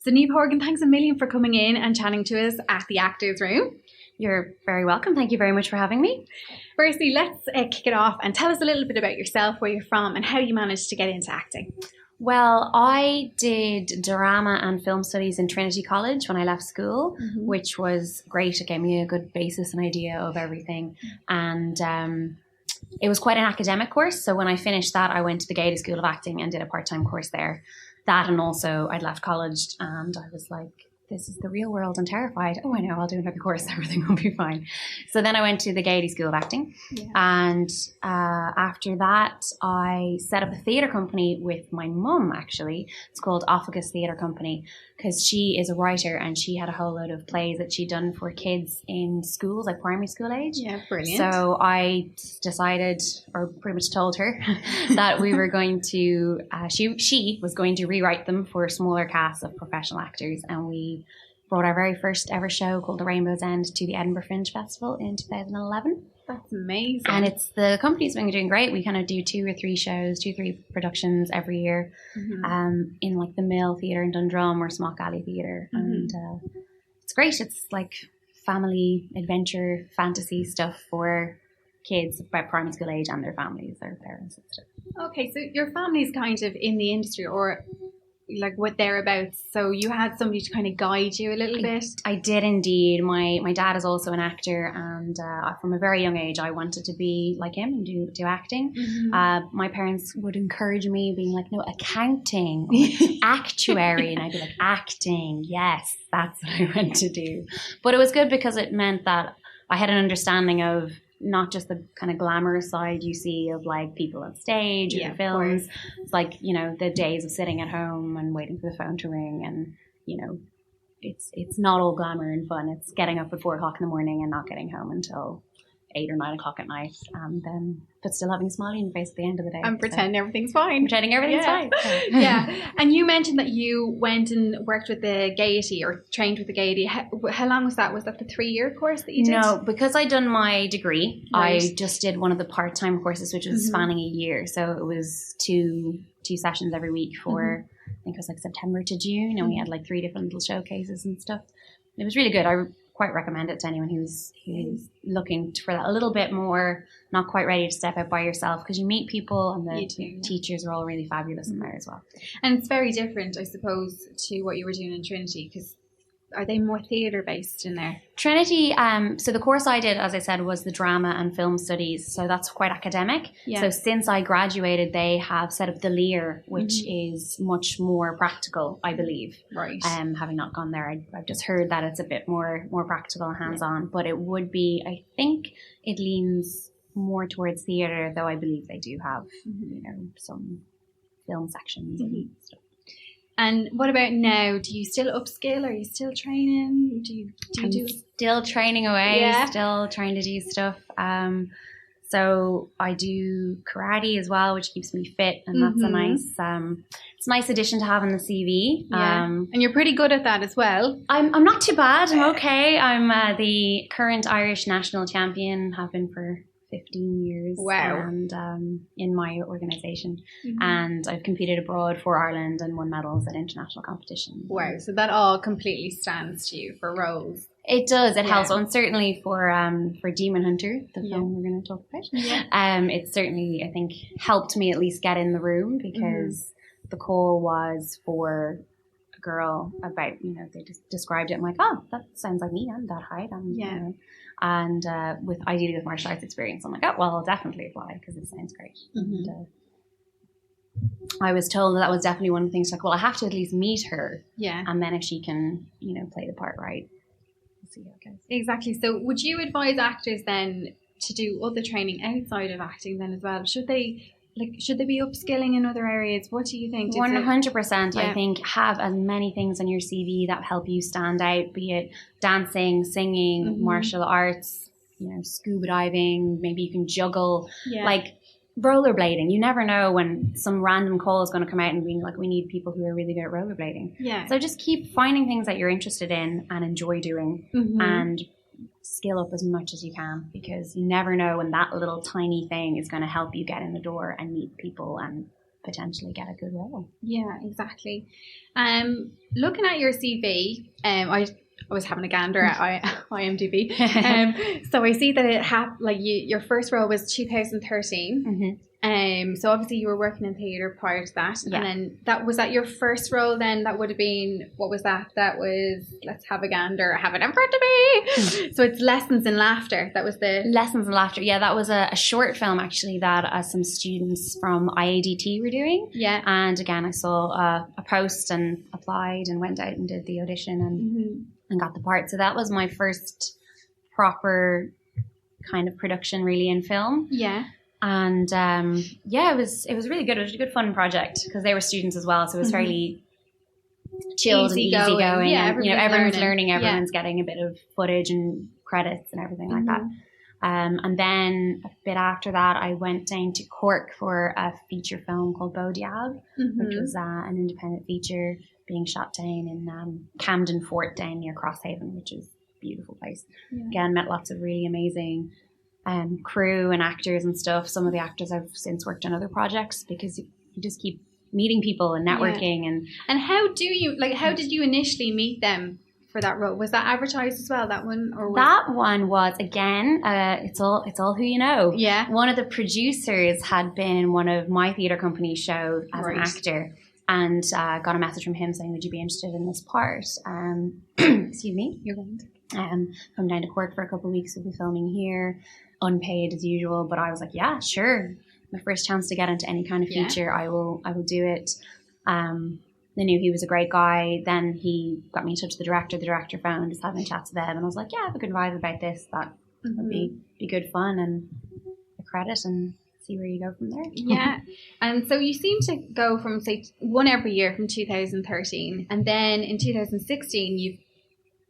So Niamh Hogan, thanks a million for coming in and chatting to us at the Actors Room. You're very welcome. Thank you very much for having me. Firstly, let's kick it off and tell us a little bit about yourself, where you're from and how you managed to get into acting. Well, I did drama and film studies in Trinity College when I left school, which was great. It gave me a good basis and idea of everything. And it was quite an academic course. So when I finished that, I went to the Gaiety School of Acting and did a part-time course there. That, and also I'd left college and I was like, this is the real world and terrified. Oh, I know, I'll do another course. Everything will be fine. So then I went to the Gaiety School of Acting. Yeah. And after that, I set up a theatre company with my mum, actually. It's called Offagus Theatre Company, because she is a writer and she had a whole load of plays that she'd done for kids in schools, like primary school age. Yeah, brilliant. So I decided, or pretty much told her, that we were going to, she was going to rewrite them for a smaller cast of professional actors. And we brought our very first ever show called The Rainbow's End to the Edinburgh Fringe Festival in 2011. That's amazing. And the company's been doing great. We kind of do 2 or 3 productions every year in like the Mill Theatre in Dundrum or Smock Alley Theatre. And it's great. It's like family adventure fantasy stuff for kids about primary school age and their families, their parents and stuff. Okay, so your family's kind of in the industry or like what thereabouts, so you had somebody to kind of guide you a little bit. I did indeed. My dad is also an actor, and from a very young age I wanted to be like him and do acting. My parents would encourage me, being like, no, accounting, actuary, and I'd be like, acting, yes, that's what I want to do. But it was good because it meant that I had an understanding of not just the kind of glamorous side you see of like people on stage or films. It's like, you know, the days of sitting at home and waiting for the phone to ring, and you know, it's not all glamour and fun. It's getting up at 4 o'clock in the morning and not getting home until 8 or 9 o'clock at night, and then but still having a smile on your face at the end of the day and pretend everything's fine. Pretending everything's fine. Yeah. And you mentioned that you went and worked with the Gaiety or trained with the Gaiety. How long was that? Was that the 3-year course that you did? No, because I'd done my degree, right. I just did one of the part-time courses, which was spanning a year. So it was two sessions every week for I think it was like September to June, and we had like 3 different little showcases and stuff. It was really good. I quite recommend it to anyone who's looking for that a little bit more, not quite ready to step out by yourself, because you meet people and the teachers are all really fabulous in there as well. And it's very different, I suppose, to what you were doing in Trinity, because are they more theatre based in there? Trinity, so the course I did, as I said, was the drama and film studies. So that's quite academic. Yeah. So since I graduated, they have set up the Lear, which is much more practical, I believe. Right. Having not gone there, I've just heard that it's a bit more practical and hands-on. But it would be, I think it leans more towards theatre, though I believe they do have, you know, some film sections and stuff. And what about now? Do you still upskill? Are you still training? I'm still training away, still trying to do stuff. So I do karate as well, which keeps me fit, and that's a nice it's a nice addition to have on the CV. And you're pretty good at that as well. I'm not too bad. I'm okay. I'm the current Irish national champion, have been for 15 years. Wow. And in my organisation, and I've competed abroad for Ireland and won medals at international competitions. Wow, so that all completely stands to you for roles. It does. It helps, and certainly for Demon Hunter, the film we're going to talk about. It certainly, I think, helped me at least get in the room, because the call was for a girl about, you know, they just described it. I'm like, oh, that sounds like me. I'm that height. You know, and ideally with martial arts experience, I'm like, oh, well, I'll definitely apply because it sounds great. And I was told that was definitely one of the things, like, well, I have to at least meet her. Yeah. And then if she can, you know, play the part right, we'll see how it goes. Exactly. So would you advise actors then to do other training outside of acting then as well? Should they be upskilling in other areas? What do you think? 100%. I think have as many things on your CV that help you stand out, be it dancing, singing, martial arts, you know, scuba diving, maybe you can juggle, like rollerblading. You never know when some random call is going to come out and being like, we need people who are really good at rollerblading. Yeah. So just keep finding things that you're interested in and enjoy doing, and skill up as much as you can, because you never know when that little tiny thing is going to help you get in the door and meet people and potentially get a good role. Yeah, exactly. Looking at your CV, I was having a gander at IMDb. So I see that your first role was 2013. Mm-hmm. So obviously you were working in theatre prior to that. Yeah. And then was that your first role then? That would have been, what was that? That was, let's have a gander, have it in front of me. So it's Lessons in Laughter. That was the... Lessons in Laughter. Yeah, that was a short film actually that some students from IADT were doing. Yeah. And again, I saw a post and applied and went out and did the audition and got the part. So that was my first proper kind of production really in film. Yeah. And it was really good. It was a good fun project because they were students as well, so it was fairly chilled and easygoing. Yeah, and, everyone's learning, everyone's yeah. getting a bit of footage and credits and everything like that. And then a bit after that, I went down to Cork for a feature film called Beau Diab, which was an independent feature being shot down in Camden Fort down near Crosshaven, which is a beautiful place. Yeah. Again, met lots of really amazing crew and actors and stuff. Some of the actors I've since worked on other projects because you just keep meeting people and networking. And how did you initially meet them for that role? Was that advertised as well, that one? Or that one was, again, it's all who you know. Yeah. One of the producers had been in one of my theatre company shows as an actor and got a message from him saying, would you be interested in this part? Excuse me. You're going to come down to Cork for a couple of weeks. We'll be filming here, unpaid as usual. But I was like, yeah, sure. My first chance to get into any kind of feature, I will do it. They knew he was a great guy. Then he got me in touch with the director. The director found us having chats with them, and I was like, yeah, I have a good vibe about this. That would be good fun and a credit and see where you go from there. Yeah. And so you seem to go from, say, one every year from 2013, and then in 2016 you've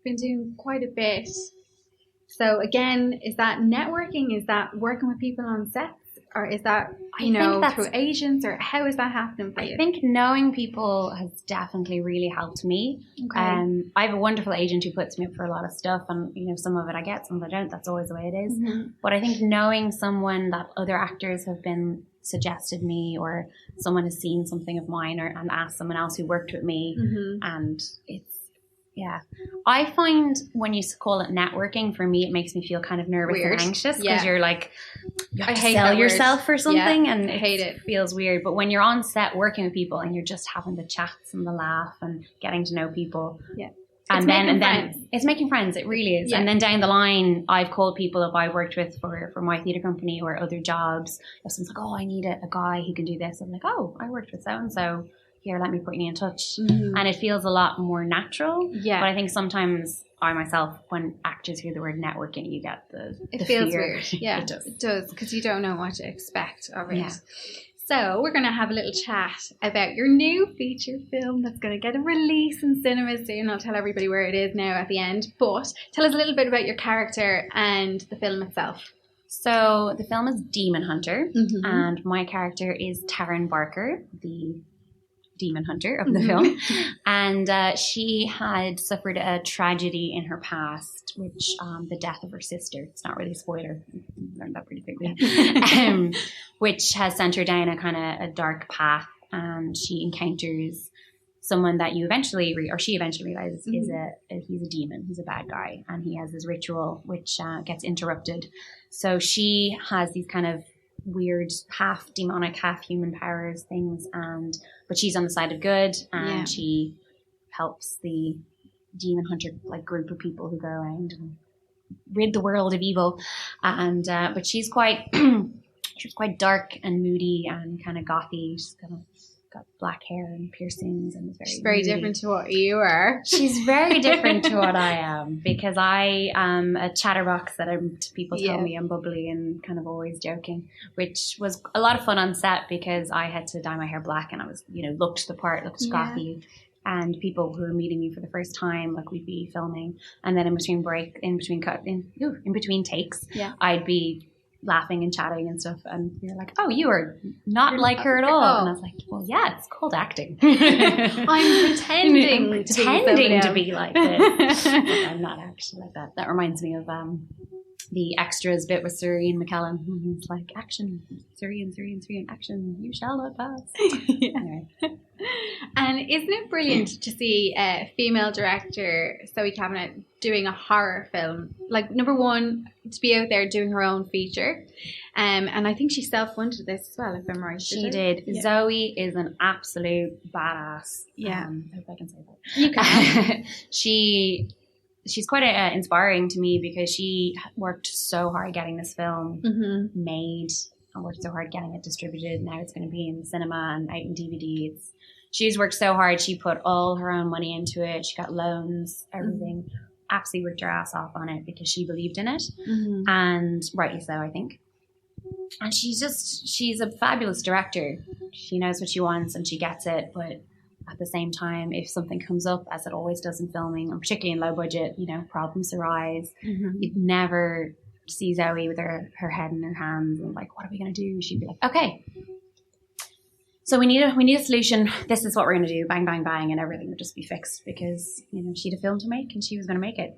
been doing quite a bit. So again, is that networking? Is that working with people on sets? Or is that, through agents? Or how is that happening for you? I think knowing people has definitely really helped me. Okay. I have a wonderful agent who puts me up for a lot of stuff. And, some of it I get, some of it I don't. That's always the way it is. Mm-hmm. But I think knowing someone that other actors have been suggested me, or someone has seen something of mine and asked someone else who worked with me. And it's, yeah. I find when you call it networking, for me, it makes me feel kind of nervous and anxious because you're like, you have to sell yourself for something and I hate it. Feels weird. But when you're on set working with people and you're just having the chats and the laugh and getting to know people. Yeah. And then it's making friends. It really is. Yeah. And then down the line, I've called people that I've worked with for my theatre company or other jobs. If someone's like, oh, I need a guy who can do this. I'm like, oh, I worked with so-and-so. Here, let me put you in touch. And it feels a lot more natural. Yeah. But I think sometimes I myself, when actors hear the word networking, you get the feels fear. Weird. Yeah, it does because you don't know what to expect of it. Yeah. So we're going to have a little chat about your new feature film that's going to get a release in cinemas soon. I'll tell everybody where it is now at the end. But tell us a little bit about your character and the film itself. So the film is Demon Hunter, and my character is Taryn Barker, the demon hunter of the film, and she had suffered a tragedy in her past, which the death of her sister, it's not really a spoiler, learned that pretty quickly, which has sent her down a kind of a dark path, and she encounters someone that she eventually realizes he's a demon, he's a bad guy, and he has this ritual which gets interrupted. So she has these kind of weird half demonic, half human powers things, but she's on the side of good, and she helps the demon hunter group of people who go around and rid the world of evil. And but she's quite dark and moody and kind of gothy. She's kind of got black hair and piercings, and is very different to what you are. She's very different to what I am, because I am a chatterbox people tell me I'm bubbly and kind of always joking, which was a lot of fun on set because I had to dye my hair black and I was, looked the part, looked gothy. And people who were meeting me for the first time, we'd be filming, and then in between takes, I'd be laughing and chatting and stuff, and you're like, oh, you are not like her at all. And I was like, well, yeah, it's called acting. I'm pretending to be like this. I'm not actually like that. That reminds me of the extras bit with Surrey and McKellen. It's like, action, Surrey and action, you shall not pass. Anyway. And isn't it brilliant to see a female director, Zoe Kavanagh, doing a horror film? Like, number one, to be out there doing her own feature. And I think she self-funded this as well, if I'm right. She did. Yeah. Zoe is an absolute badass. Yeah. I hope I can say that. You can. She's quite inspiring to me because she worked so hard getting this film made and worked so hard getting it distributed. Now it's going to be in the cinema and out in DVD. She's worked so hard. She put all her own money into it. She got loans, everything. Absolutely worked her ass off on it because she believed in it. And rightly so, I think. And she's a fabulous director. She knows what she wants and she gets it, but at the same time, if something comes up, as it always does in filming, and particularly in low budget, problems arise. You'd never see Zoe with her head in her hands and like, what are we going to do? She'd be like, okay, so we need a solution. This is what we're going to do. Bang, bang, bang, and everything would just be fixed because she had a film to make and she was going to make it.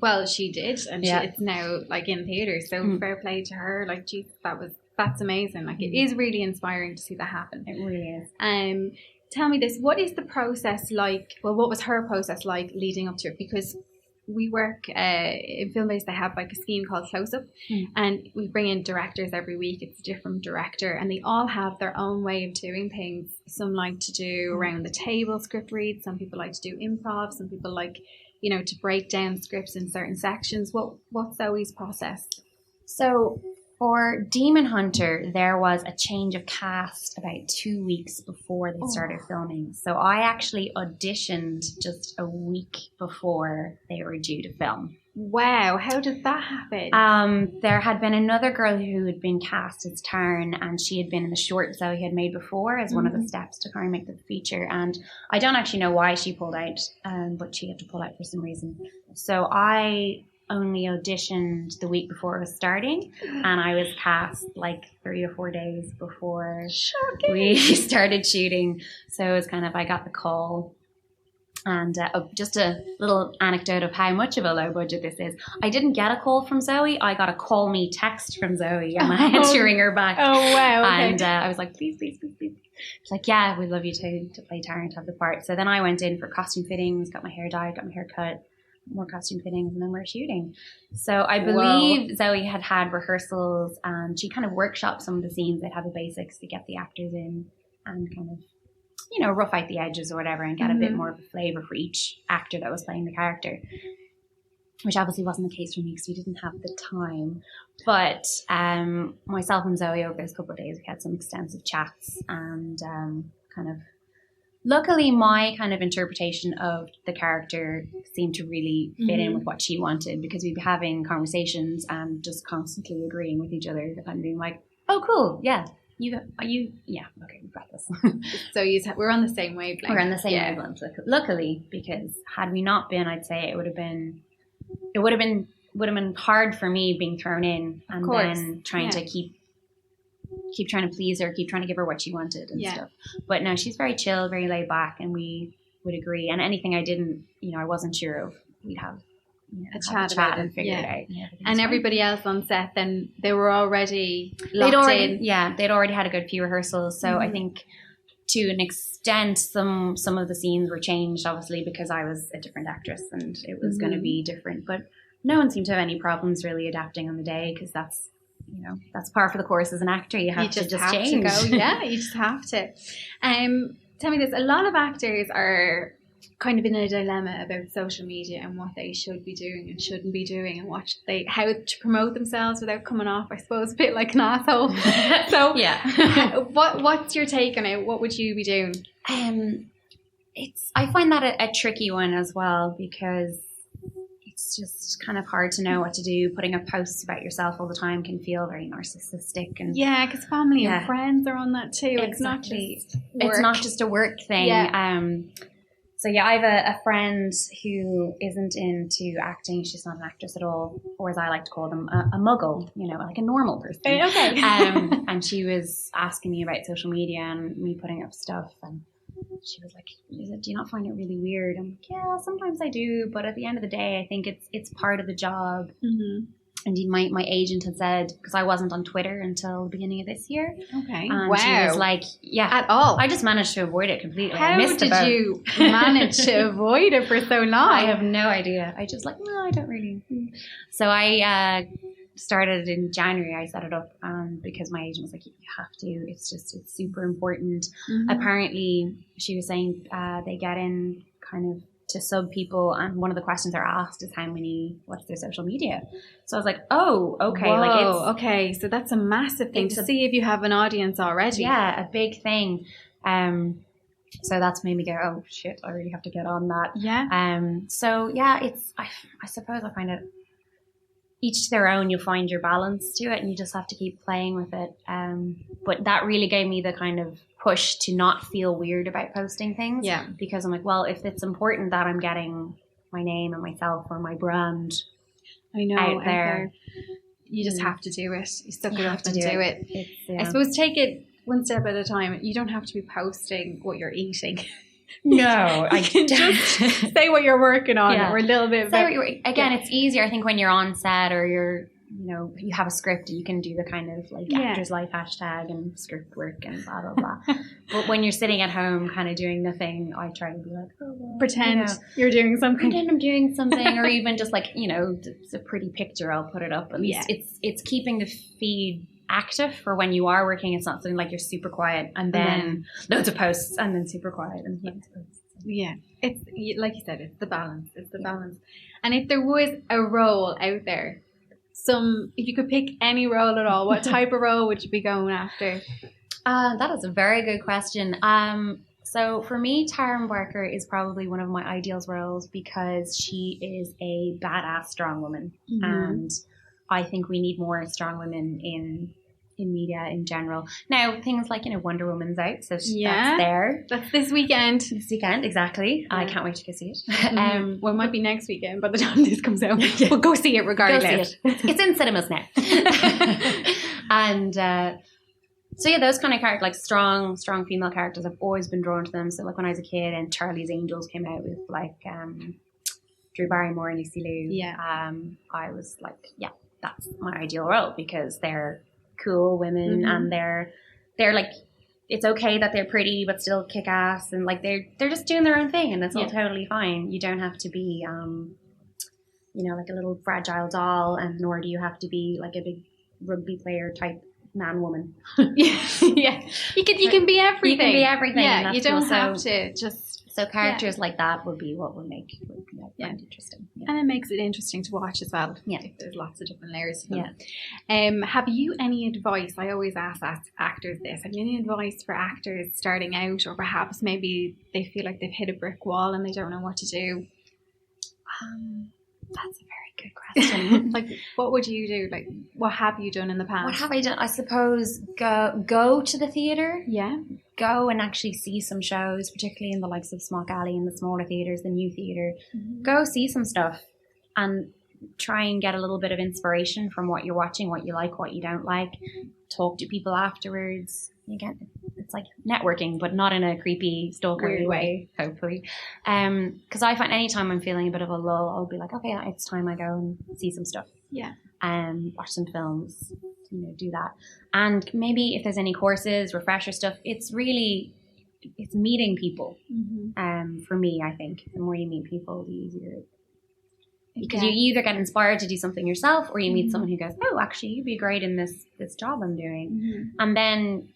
Well, she did, and it's now like in theaters. So fair play to her. Like, geez, that's amazing. Like, it is really inspiring to see that happen. It really is. Tell me this, what is the process like? Well, what was her process like leading up to it? Because we work in film base, they have like a scheme called Close Up, and we bring in directors every week. It's a different director, and they all have their own way of doing things. Some like to do around the table script reads. Some people like to do improv. Some people like, to break down scripts in certain sections. What's Zoe's process? So for Demon Hunter, there was a change of cast about 2 weeks before they started filming. So I actually auditioned just a week before they were due to film. Wow, how did that happen? There had been another girl who had been cast as Taryn, and she had been in the short Zoe had made before as one of the steps to try and make the feature. And I don't actually know why she pulled out, but she had to pull out for some reason. So I only auditioned the week before it was starting, and I was cast like 3 or 4 days before we started shooting. So it was kind of, I got the call. And just a little anecdote of how much of a low budget this is. I didn't get a call from Zoe. I got a call me text from Zoe, and I had to ring her back. Oh, wow. Okay. And I was like, please. She's like, yeah, we'd love you to play Taryn, to have the part. So then I went in for costume fittings, got my hair dyed, got my hair cut, more costume fittings, and then we're shooting. So I believe Zoe had rehearsals, and she kind of workshopped some of the scenes. They'd have the basics to get the actors in and kind of, rough out the edges or whatever, and get a bit more of a flavour for each actor that was playing the character, which obviously wasn't the case for me because we didn't have the time. But myself and Zoe, over those couple of days, we had some extensive chats, and kind of, luckily my kind of interpretation of the character seemed to really fit in with what she wanted, because we'd be having conversations and just constantly agreeing with each other and being like, oh, cool, yeah. Okay, we've got this. So we're on the same wavelength. We're on the same wavelength, luckily, because had we not been, I'd say it would have been hard for me being thrown in and then trying to keep trying to please her, keep trying to give her what she wanted and stuff. But no, she's very chill, very laid back, and we would agree. And anything I didn't, I wasn't sure of, we'd have a chat and figure it out. And everybody else on set, then they were already locked in. Yeah, they'd already had a good few rehearsals. So I think to an extent, some of the scenes were changed, obviously, because I was a different actress and it was going to be different. But no one seemed to have any problems really adapting on the day, because that's par for the course as an actor. You have to just change. You just have to. Tell me this, a lot of actors are kind of in a dilemma about social media and what they should be doing and shouldn't be doing, and how to promote themselves without coming off, I suppose, a bit like an asshole. So what's your take on it? What would you be doing? I find that a tricky one as well, because it's just kind of hard to know what to do. Putting up posts about yourself all the time can feel very narcissistic, and because family and friends are on that too. Exactly. It's not just a work thing. So I have a friend who isn't into acting. She's not an actress at all, or as I like to call them, a muggle, like a normal person. Okay. And she was asking me about social media and me putting up stuff, and she was like, do you not find it really weird? I'm like, yeah, sometimes I do, but at the end of the day, I think it's part of the job. Indeed, my agent had said, because I wasn't on Twitter until the beginning of this year. Okay. And wow. she was like, yeah. At all? I just managed to avoid it completely. How I missed did you manage to avoid it for so long? I have no idea. I just like, no, I don't really. So I started in January. I set it up because my agent was like, you have to. It's super important. Mm-hmm. Apparently, she was saying they get in kind of to sub people, and one of the questions they're asked is what's their social media. So I was like, oh, okay. Whoa, okay, so that's a massive thing to see if you have an audience already. Yeah, a big thing. So that's made me go, oh shit, I really have to get on that. Yeah. So yeah, I suppose I find it each to their own. You'll find your balance to it, and you just have to keep playing with it. But that really gave me the kind of push to not feel weird about posting things. Yeah. Because I'm like, well, if it's important that I'm getting my name and myself or my brand out there, you just have to do it. You suck it up and do it. Yeah. I suppose take it one step at a time. You don't have to be posting what you're eating. No, I can just say what you're working on or a little bit. It's easier, I think, when you're on set or you're, you have a script, you can do the kind of like actor's life hashtag and script work and blah, blah, blah. But when you're sitting at home kind of doing nothing, I try to be like, pretend you're doing something. Pretend I'm doing something, or even just like, it's a pretty picture, I'll put it up. At least it's keeping the feed active for when you are working. It's not something like you're super quiet and then loads of posts and then super quiet and loads of posts. Yeah, it's like you said, it's the balance. It's the balance. And if there was a role out there, if you could pick any role at all, what type of role would you be going after? That is a very good question. So for me, Taryn Barker is probably one of my ideal roles because she is a badass strong woman, and I think we need more strong women in media in general. Now, things like, Wonder Woman's out, so that's there. That's this weekend. This weekend, exactly. Yeah. I can't wait to go see it. Well, it might be next weekend by the time this comes out. Yeah. We'll go see it regardless. Go see it. It's in cinemas now. And so yeah, those kind of characters, like strong female characters, I've always been drawn to them. So like when I was a kid and Charlie's Angels came out with like Drew Barrymore and Lucy Liu. Yeah. I was like, yeah, that's my ideal role because they're cool women and they're like, it's okay that they're pretty but still kick ass, and like they're just doing their own thing, and that's all totally fine. You don't have to be like a little fragile doll, and nor do you have to be like a big rugby player type man woman. Yeah. You can be everything. You can be everything. Yeah, you don't have to just. So characters like that would be what would make interesting. Yeah. And it makes it interesting to watch as well. Yeah. If there's lots of different layers to them. Yeah. Have you any advice? I always ask actors this. Have you any advice for actors starting out, or perhaps maybe they feel like they've hit a brick wall and they don't know what to do? That's a very good question. Like, what would you do? Like, what have you done in the past? What have I done? I suppose go to the theatre. Yeah. Go and actually see some shows, particularly in the likes of Smock Alley and the smaller theatres, the new theatre. Go see some stuff and try and get a little bit of inspiration from what you're watching, what you like, what you don't like. Talk to people afterwards. Again, it's like networking, but not in a creepy, stalkery way, hopefully. Because I find anytime I'm feeling a bit of a lull, I'll be like, okay, it's time I go and see some stuff. Yeah. Watch some films, do that. And maybe if there's any courses, refresher stuff, it's meeting people. For me, I think the more you meet people, the easier. Because you either get inspired to do something yourself, or you meet someone who goes, oh, actually, you'd be great in this job I'm doing. And then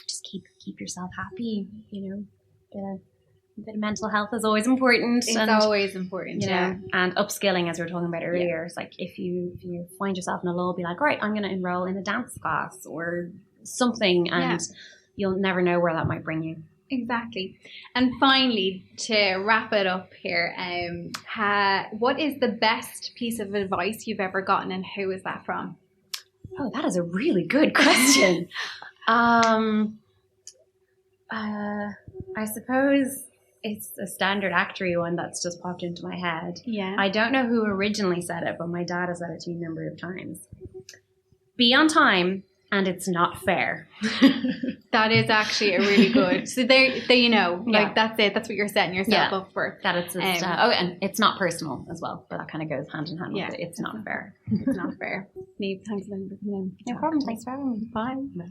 just keep yourself happy, A bit of mental health is always important. It's always important, And upskilling, as we were talking about earlier, it's like if you find yourself in a lull, be like, all right, I'm going to enroll in a dance class or something, and you'll never know where that might bring you. Exactly. And finally, to wrap it up here, what is the best piece of advice you've ever gotten, and who is that from? Oh, that is a really good question. I suppose it's a standard actory one that's just popped into my head. Yeah. I don't know who originally said it, but my dad has said it to me a number of times. Be on time And it's not fair. That is actually a really good. So there you know, like that's it. That's what you're setting yourself up for. That it's just, and it's not personal as well, but that kind of goes hand in hand with it. It's not fair. It's not fair. Niamh, thanks for coming in. No problem. Thanks for having me. Bye.